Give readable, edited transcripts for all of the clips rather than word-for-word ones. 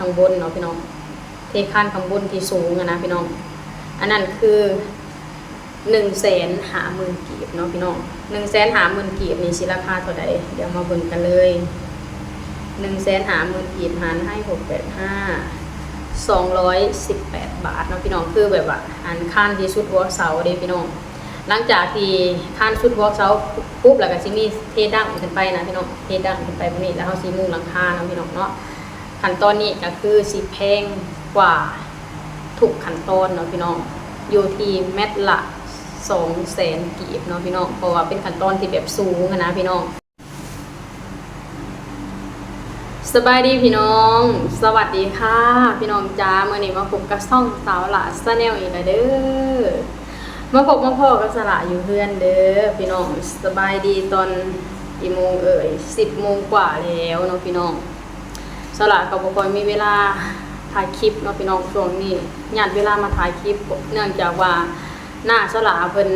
ข้างบนเนาะพี่น้องเทคานข้างบนที่สูงนะพี่น้องอันนั้นคือ150,000 กีบเนาะพี่น้อง150,000 กีบนี่สิราคาเท่าใดเดี๋ยวมาเบิ่งกันเลย150,000 กีบหารให้218 บาทเนาะพี่น้องคือแบบว่าอันข้านที่สุดหัวเสาเด้พี่น้องหลังจากที่ข้านสุดหัวเสาปุ๊บแล้วก็สิมีเทดั้งขึ้นไปนะพี่น้องเทดั้งขึ้นไปพวกนี้แล้วเฮาสิมุงหลังคาเนาะพี่น้องเนาะขั้นตอนนี้ก็คือสิแพงกว่าทุกขั้นตอนเนาะพี่น้องอยู่ที่เม็ดละ200,000 กีบเนาะพี่น้องเพราะว่าเป็นขั้นตอนที่แบบสูงนะพี่น้องสบายดีพี่น้องสวัสดีค่ะพี่น้องจ้าเมื่อนี้มาพบกับช่องสาวหละชาแนลอีกแล้วเด้อมาพบมาพ่อกับสละอยู่เพื่อนเด้อพี่น้องสบายดีตอนกี่โมง10 โมงกว่าแล้วเนาะพี่น้องสละก็บ่ค่อยมีเวลาถ่ายคลิปเนาะพี่น้องช่วงนี้ญาติเวลามาถ่ายคลิปเนื่องจากว่าหน้าสละเพิ่น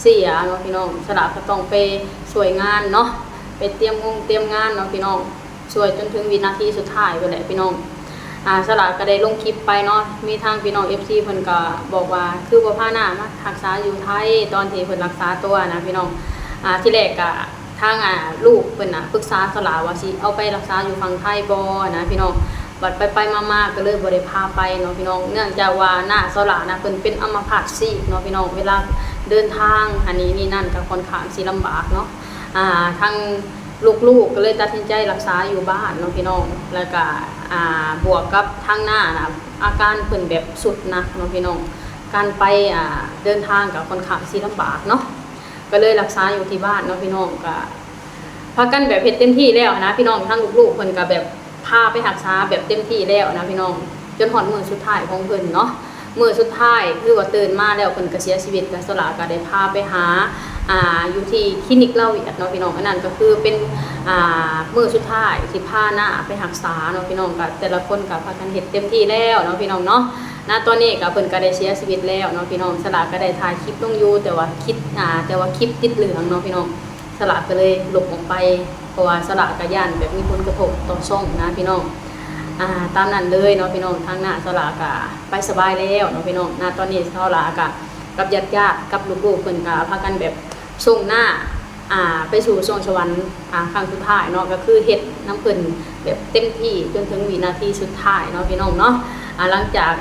เสียเนาะพี่น้องสละก็ต้องไปช่วยงานเนาะไปเตรียมงานเนาะพี่น้องช่วยจนถึงวินาทีสุดท้ายไปแหละพี่น้องสละก็ได้ลงคลิปไปเนาะมีทางพี่น้อง FC เพิ่นก็บอกว่าคือบ่พาหน้ามารักษาอยู่ไทยตอนที่เพิ่นรักษาตัวนะพี่น้องที่แรกก็ทางลูกเพิ่นปรึกษาสละว่าสิเอาไปรักษาอยู่ฝั่งไทยบ่นะพี่น้องบัดไปมาก็เลยบ่ได้พาไปเนาะพี่น้องเนื่องจากว่าหน้าสละนะเพิ่นเป็นอัมพาตซีกเนาะพี่น้องเวลาเดินทางอันนี้นี่นั่นก็ค่อนข้างสิลำบากเนาะทางลูกๆก็เลยตัดสินใจรักษาอยู่บ้านเนาะพี่น้องแล้วก็บวกกับทางหน้านะอาการเพิ่นแบบสุดนะเนาะพี่น้องการไปเดินทางกับค่อนข้างสิลำบากเนาะก็เลยรักษาอยู่ที่บ้านเนาะพี่น้องก็พากันแบบเฮ็ดเต็มที่แล้วนะพี่น้องทั้งลูกๆเพิ่นก็แบบพาไปรักษาแบบเต็มที่แล้วนะพี่น้องจนฮอดมื้อสุดท้ายของเพิ่นเนาะมื้อสุดท้ายคือว่าตื่นมาแล้วเพิ่นก็เสียชีวิตก็สละก็ได้พาไปหาอยู่ที่คลินิกเล่าเวียดเนาะพี่น้องอันนั้นก็คือเป็นมื้อสุดท้ายที่พาหน้าไปรักษาเนาะพี่น้องก็แต่ละคนก็พากันเฮ็ดเต็มที่แล้วเนาะพี่น้องเนาะณตอนนี้ก็เพิ่นก็ได้เสียชีวิตแล้วเนาะพี่น้องสละก็ได้ถ่ายคลิปลงอยู่แต่ว่าคลิปติดเหลืองเนาะพี่น้องสละก็เลยลบออกไปเพราะว่าสละก็ย่านแบบมีผลกระทบต่อช่องนะพี่น้องตามนั้นเลยเนาะพี่น้องทางหน้าสละก็ไปสบายแล้วเนาะพี่น้องณตอนนี้สละก็กับญาติๆกับลูกๆเพิ่นก็พากันแบบส่งหน้าไปสู่สวงสวรรค์ครั้งสุดท้ายเนาะก็คือเฮ็ดน้ำเพิ่นแบบเต็มที่จนถึงวินาทีสุดท้ายเนาะพี่น้องเนาะหลังจาก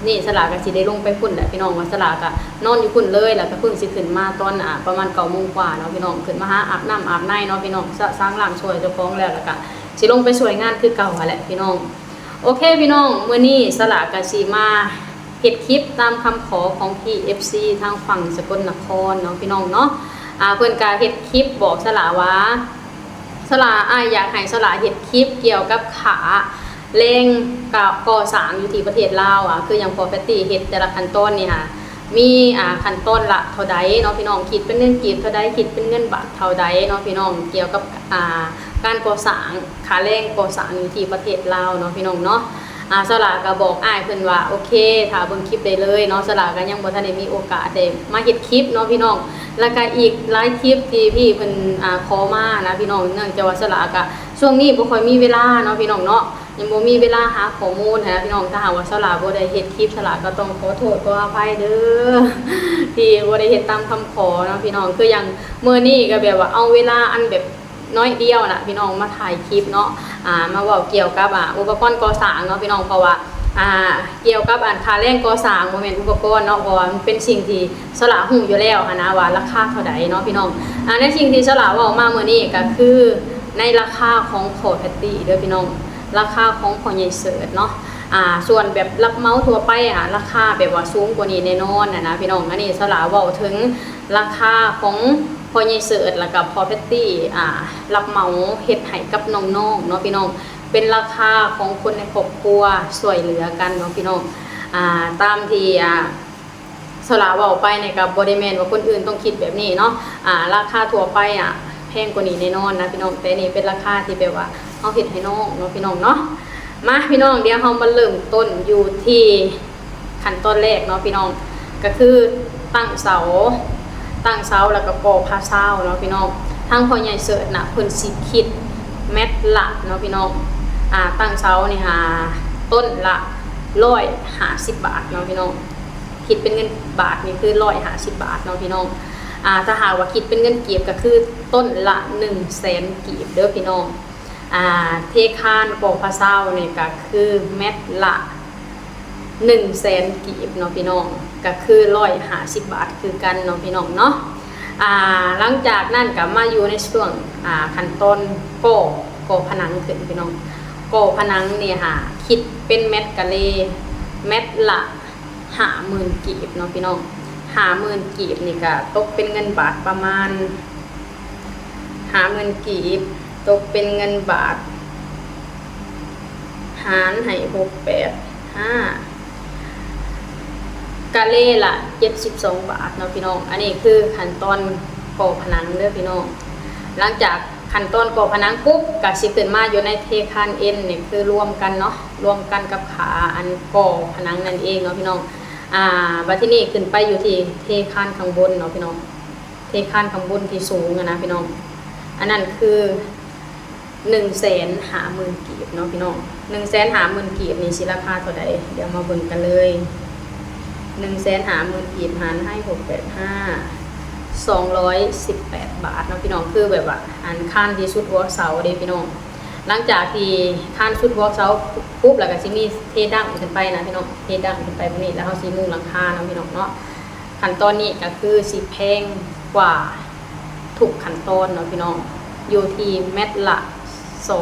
นี่สลากก็สิได้ลงไปพุ่นแหละพี่น้องว่าสลากก็นอนอยู่พุ่นเลยแล้วก็เพิ่งสิขึ้นมาตอนประมาณ9 โมงกว่าเนาะพี่น้องขึ้นมาหาอาบน้ำอาบในเนาะพี่น้องสร้างร่างช่วยเจ้าของแล้วก็สิลงไปช่วยงานคือเก่าแหละพี่น้องโอเคพี่น้องมื้อนี้สลากก็สิมาเฮ็ดคลิปตามคำขอของพี่ FC ทางฝั่งสกลนครเนาะพี่น้องเนาะเพิ่นก็เฮ็ดคลิปบอกสละว่าสละอยากให้สละเฮ็ดคลิปเกี่ยวกับขาเร่งก่อสร้างอยู่ที่ประเทศลาวคืออย่าง property เฮ็ดแต่ละขั้นตอนนี่ค่ะมีขั้นตอนละเท่าใดเนาะพี่น้องคิดเป็นเงินกีบเท่าใดคิดเป็นเงินบาทเท่าใดเนาะพี่น้องเกี่ยวกับการก่อสร้างขาแรงก่อสร้างอยู่ที่ประเทศลาวเนาะพี่น้องเนาะสลาก็บอกเพิ่นว่าโอเคถ้าเบิ่งคลิปได้เลยเนาะสลาก็ยังบ่ทันได้มีโอกาสได้มาเฮ็ดคลิปเนาะพี่น้องแล้วก็อีกหลายคลิปที่พี่เพิ่นขอมานะพี่น้องเนื่องจากว่าสลาก็ช่วงนี้บ่ค่อยมีเวลาเนาะพี่น้องเนาะยังบ่มีเวลาหาข้อมูลนะพี่น้องถ้าหากว่าสลาบ่ได้เฮ็ดคลิปสลาก็ต้องขอโทษขออภัยเด้อที่บ่ได้เฮ็ดตามคำขอเนาะพี่น้องคืออย่างมื้อนี้ก็แบบว่าเอาเวลาอันแบบน้อยเดียวนะพี่น้องมาถ่ายคลิปเนาะมาเว้าเกี่ยวกับอุปกรณ์ก่อสร้างเนาะพี่น้องเพราะว่าเกี่ยวกับค่าแรงก่อสร้างบ่แม่นอุปกรณ์เนาะเพราะว่ามันเป็นสิ่งที่สละฮู้อยู่แล้วนะว่าราคาเท่าใดเนาะพี่น้องในสิ่งที่สละเว้ามามื้อนี้ก็คือในราคาของโคแพตตี้เด้อพี่น้องราคาของพ่อใหญ่เสิร์ชเนาะส่วนแบบรับเหมาทั่วไปราคาแบบว่าสูงกว่านี้แน่นอนนะพี่น้องอันนี้สละเว้าถึงราคาของพอใหญ่เสิร์ชแล้วก็พอเพตตี้รับเหมาเฮ็ดให้กับน้องๆเนาะพี่น้องเป็นราคาของคนในครอบครัวช่วยเหลือกันเนาะพี่น้องตามที่สลาเว้าไปเนี่ยก็บ่ได้แม่นว่าคนอื่นต้องคิดแบบนี้เนาะราคาทั่วไปแพงกว่านี้แน่นอนนะพี่น้องแต่นี่เป็นราคาที่แบบว่าเฮาเฮ็ดให้น้องเนาะพี่น้องเนาะมาพี่น้องเดี๋ยวเฮามาเริ่มต้นอยู่ที่ขั้นตอนแรกเนาะพี่น้องก็คือตั้งเสาแล้วก็ก่อผ้าเสาเนาะพี่น้องทางพ่อใหญ่เสิร์ชน่ะเพิ่นสิคิดเม็ดละเนาะพี่น้อง ตั้งเสานี่ต้นละ150 บาทเนาะพี่น้องคิดเป็นเงินบาทนี่คือ150 บาทเนาะพี่น้องถ้าหากว่าคิดเป็นเงินกีบก็คือต้นละ100,000 กีบเด้อพี่น้องเทคานกอกพะเศร้านี่ก็คือเม็ดละ100,000 กีบเนาะพี่น้องก็คือ150 บาทคือกันเนาะพี่น้องเนาะหลังจากนั้นก็มาอยู่ในช่วงขั้นตอนก่อผนังขึ้นพี่น้องก่อผนังเนี่ยคิดเป็นเม็ดกะเลเม็ดละ50,000 กีบเนาะพี่น้อง50,000 กีบนี่ก็ตกเป็นเงินบาทประมาณ50,000 กีบตกเป็นเงินบาทหารให้685กะเล่ละ72 บาทเนาะพี่น้องอันนี้คือขั้นตอนก่อผนังเด้อพี่น้องหลังจากขั้นตอนก่อผนังปุ๊บก็สิขึ้นมาอยู่ในเทคานเอ็นนี่คือรวมกันเนาะรวมกันกับขาอันก่อผนังนั่นเองเนาะพี่น้องบัดที่นี่ขึ้นไปอยู่ที่เทคานข้างบนเนาะพี่น้องเทคานข้างบนที่สูงนะพี่น้องอันนั้นคือ150,000 กีบเนาะพี่น้อง150,000 กีบนี่สิราคาเท่าใดเดี๋ยวมาเบิ่งกันเลย150,000 กีบหารให้218 บาทเนาะพี่น้องคือแบบว่าอันข้านที่สุดหัวเสาเด้พี่น้องหลังจากที่ข้านสุดหัวเสาปุ๊บแล้วก็สิมีเทดั้งขึ้นไปนะพี่น้องเทดั้งขึ้นไปแบบนี้แล้วเฮาสิมุงหลังคาเนาะพี่น้องเนาะขั้นตอนนี้ก็คือสิแพงกว่าทุกขั้นตอนเนาะพี่น้องอยู่ที่เม็ดละ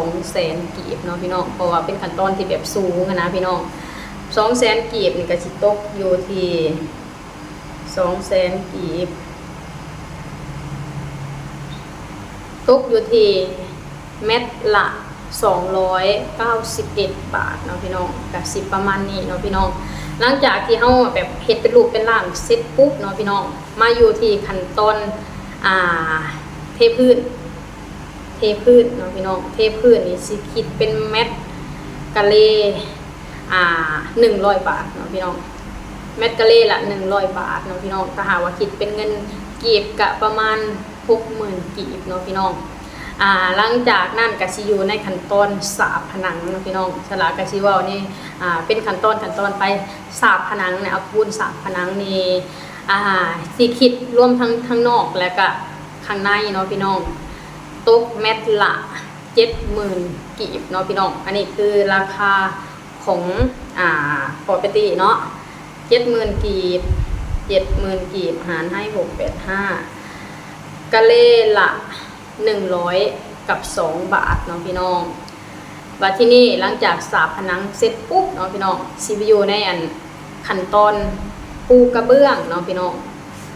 200,000 กีบเนาะพี่น้องเพราะว่าเป็นขั้นตอนที่แบบสูงนะพี่น้อง200,000 กีบนี่ก็สิตกอยู่ที่200,000 กีบตกอยู่ที่เม็ดละ291 บาทเนาะพี่น้องก็สิประมาณนี้เนาะพี่น้องหลังจากที่เฮาแบบเฮ็ดเป็นรูปเป็นร่างเสร็จปุ๊บเนาะพี่น้องมาอยู่ที่ขั้นตอนเทพื้นเนาะพี่น้องเทพื้นนี่สิคิดเป็นเม็ดกะเล100 บาทเนาะพี่น้องเม็ดกะเลละ100 บาทเนาะพี่น้องถ้าหากว่าคิดเป็นเงินกีบก็ประมาณ60,000 กีบเนาะพี่น้องหลังจากนั้นก็สิอยู่ในขั้นตอนสาบผนังเนาะพี่น้องสลากะสิเว้านี่เป็นขั้นตอนไปสาบผนังเนี่ยเอาปูนสาบผนังนี่สิคิดรวมทั้งนอกและก็ข้างในเนาะพี่น้องตกเม็ดละ70,000 กีบเนาะพี่น้องอันนี้คือราคาของproperty เนาะ70,000 กีบ70,000 กีบหารให้685กะเลละ102 บาทเนาะพี่น้องบัดที่นี่หลังจากสาบผนังเสร็จปุ๊บเนาะพี่น้องสิไปอยู่ในขั้นตอนปูกระเบื้องเนาะพี่น้อง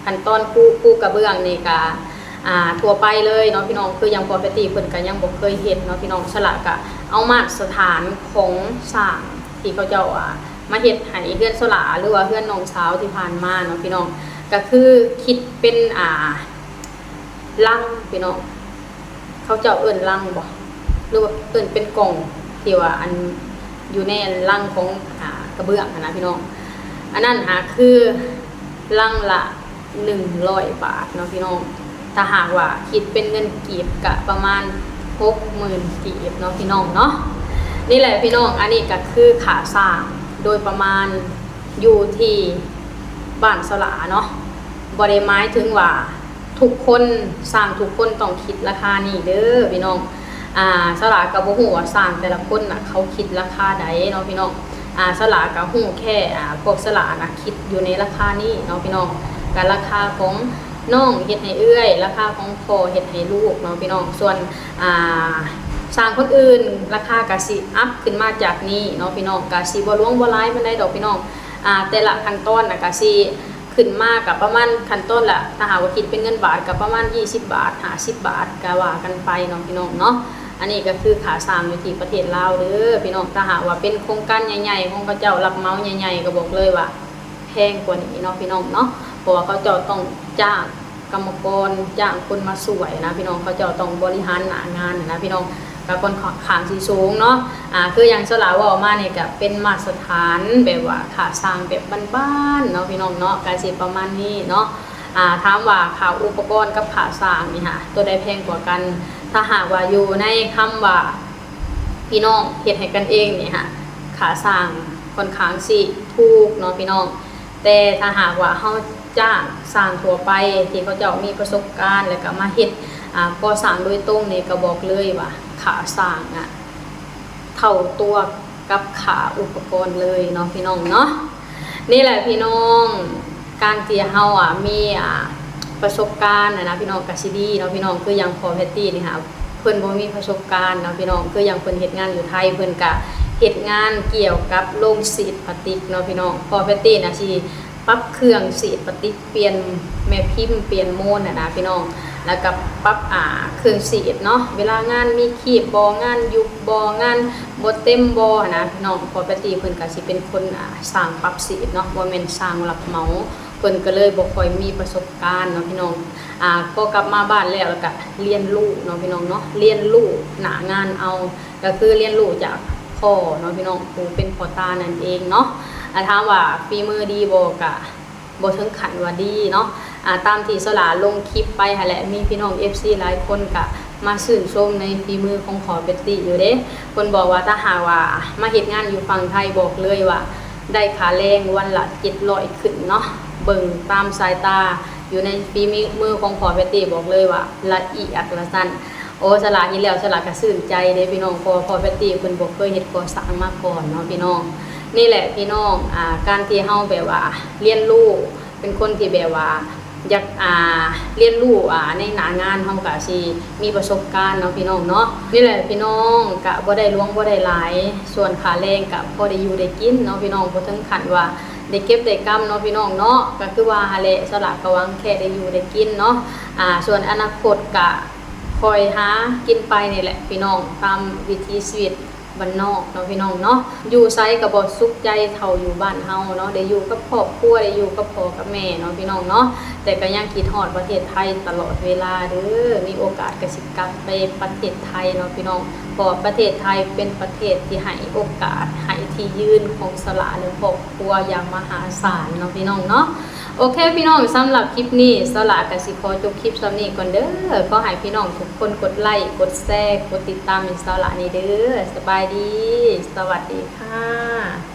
ขั้นตอนปูกระเบื้องนี่ก็ทั่วไปเลยเนาะพี่น้องคือยังpropertyเพิ่นก็ยังบ่เคยเฮ็ดเนาะพี่น้องสละก็เอามาตรฐานของสร้างที่เขาเจ้ามาเฮ็ดให้เฮือนสลาหรือว่าเฮือนน้องสาวที่ผ่านมาเนาะพี่น้องก็คือคิดเป็นลังพี่น้องเขาเจ้าเอิ้นลังบ่หรือว่าเอิ้นเป็นกล่องที่ว่าอันอยู่ในลังของกระเบื้องนะพี่น้องอันนั้นคือลังละ100 บาทเนาะพี่น้องถ้าหากว่าคิดเป็นเงินกีบก็ประมาณ60,000 กีบเนาะพี่น้องเนาะนี่แหละพี่น้องอันนี้ก็คือค่าสร้างโดยประมาณอยู่ที่บ้านสลาเนาะบ่ได้หมายถึงว่าทุกคนสร้างทุกคนต้องคิดราคานี้เด้อพี่น้องสลาก็บ่ฮู้ว่าสร้างแต่ละคนน่ะเขาคิดราคาใดเนาะพี่น้องสลาก็ฮู้แค่พวกสลาน่ะคิดอยู่ในราคานี้เนาะพี่น้องก็ราคาของน้องเฮ็ดให้เอื้อยราคาของพ่อเฮ็ดให้ลูกเนาะพี่น้องส่วนสร้างคนอื่นราคาก็สิอัพขึ้นมาจากนี้เนาะพี่น้องก็สิบ่หลวงบ่หลายปานใดดอกพี่น้องแต่ละขั้นตอนน่ะก็สิขึ้นมากับประมาณขั้นต้นละถ้าหากว่าคิดเป็นเงินบาทกับประมาณ20 บาท50 บาทก็ว่ากันไปเนาะพี่น้องเนาะอันนี้ก็คือขาสร้างอยู่ที่ประเทศลาวเด้อพี่น้องถ้าหากว่าเป็นโครงการใหญ่ๆของเขาเจ้ารับเหมาใหญ่ๆก็บอกเลยว่าแพงกว่านี้เนาะพี่น้องเนาะเพราะว่าเขาเจ้าต้องจ้างกรรมกรจ้างคนมาสวยนะพี่น้องเขาเจ้าต้องบริหารหน้างานนะพี่น้องกับคนขางสีสูงเนาะคืออย่างสลาวออกมาเนี่ยก็เป็นมาตรฐานแบบว่าขาสร้างแบบบ้านๆเนาะพี่น้องเนาะการสิประมาณนี้เนาะถามว่าค่าอุปกรณ์กับขาสร้างนี่ค่ะตัวใดแพงกว่ากันถ้าหากว่าอยู่ในคำว่า พี่น้องเฮ็ดให้กันเองนี่ค่ะค่าสร้างค่อนข้างสิถูกเนาะพี่น้องแต่ถ้าหากว่าเฮาจ้างสร้างทั่วไปที่เขาเจ้ามีประสบการณ์แล้วก็มาเฮ็ดก่อสร้างโดยตรงนี่ก็บอกเลยว่าค่าสร้างเท่าตัวกับค่าอุปกรณ์เลยเนาะพี่น้องเนาะนี่แหละพี่น้องการที่เฮามีประสบการณ์นะพี่น้องก็สิดีเนาะพี่น้องคืออย่างพอแพตตี้นี่ค่ะเพิ่นบ่มีประสบการณ์เนาะพี่น้องคืออย่างเพิ่นเฮ็ดงานอยู่ไทยเพิ่นก็เฮ็ดงานเกี่ยวกับโรงสีดพลาสติกเนาะพี่น้องพอแพตตี้สิปรับเครื่องสีดพลาสติกเปลี่ยนแม่พิมพ์เปลี่ยนโมนนะพี่น้องแล้วก็ปรับเครื่องสีดเนาะเวลางานมีขีบบ่งานยุบบ่งานบ่เต็มบ่นะพี่น้องพอแพตตี้เพิ่นก็สิเป็นคนสร้างปรับสีดเนาะบ่แม่นสร้างรับเหมาเพิ่นก็เลยบ่ค่อยมีประสบการณ์เนาะพี่น้องก็กลับมาบ้านแล้วก็เรียนรู้เนาะพี่น้องเนาะเรียนรู้หน้างานเอาก็คือเรียนรู้จากพ่อเนาะพี่น้องผู้เป็นพ่อตานั่นเองเนาะถามว่าฝีมือดีบ่ก็บ่ถึงขั้นว่าดีเนาะตามที่สลาลงคลิปไปหั่นแหละมีพี่น้อง FC หลายคนก็มาชื่นชมในฝีมือของขอเบตตี้อยู่เด้เพิ่นบอกว่าถ้าหากว่ามาเฮ็ดงานอยู่ฝั่งไทยบอกเลยว่าได้ค่าแรงวันละ700ขึ้นเนาะเบิ่งตามสายตาอยู่ในฝีมือของขอเบตตี้บอกเลยว่าละเอียดละสั้นโอ้สลาเห็นแล้วสลาก็ชื่นใจเด้พี่น้องพอเบตตี้เพิ่นบ่เคยเฮ็ดก่อสร้างมาก่อนเนาะพี่น้องนี่แหละพี่น้องการที่เฮาแบบว่าเรียนรู้เป็นคนที่แบบว่าอยากเรียนรู้ในหน้างานเฮาก็สิมีประสบการณ์เนาะพี่น้องเนาะนี่แหละพี่น้องก็บ่ได้หลวงบ่ได้หลายส่วนค่าแรงก็พอได้อยู่ได้กินเนาะพี่น้องบ่ถึงขั้นว่าได้เก็บได้กำเนาะพี่น้องเนาะก็คือว่าหาแหละสละก็หวังแค่ได้อยู่ได้กินเนาะส่วนอนาคตก็คอยหากินไปนี่แหละพี่น้องตามวิถีชีวิตบ้านนอกเนาะพี่น้องเนาะอยู่ไสก็บ่สุขใจเท่าอยู่บ้านเฮาเนาะได้อยู่กับครอบครัวได้อยู่กับพ่อกับแม่เนาะพี่น้องเนาะแต่ก็ยังคิดฮอดประเทศไทยตลอดเวลาเด้อมีโอกาสก็สิกลับไปประเทศไทยเนาะพี่น้องเพราะประเทศไทยเป็นประเทศที่ให้โอกาสให้ที่ยืนของสละและครอบครัวอย่างมหาศาลเนาะพี่น้องเนาะโอเคพี่น้องสำหรับคลิปนี้สละก็สิขอจบคลิปซ้ำนี้ก่อนเด้อขอให้พี่น้องทุกคนกดไลค์กดแชร์กดติดตามอินสตาแกรมนี่เด้อสบายดีสวัสดีค่ะ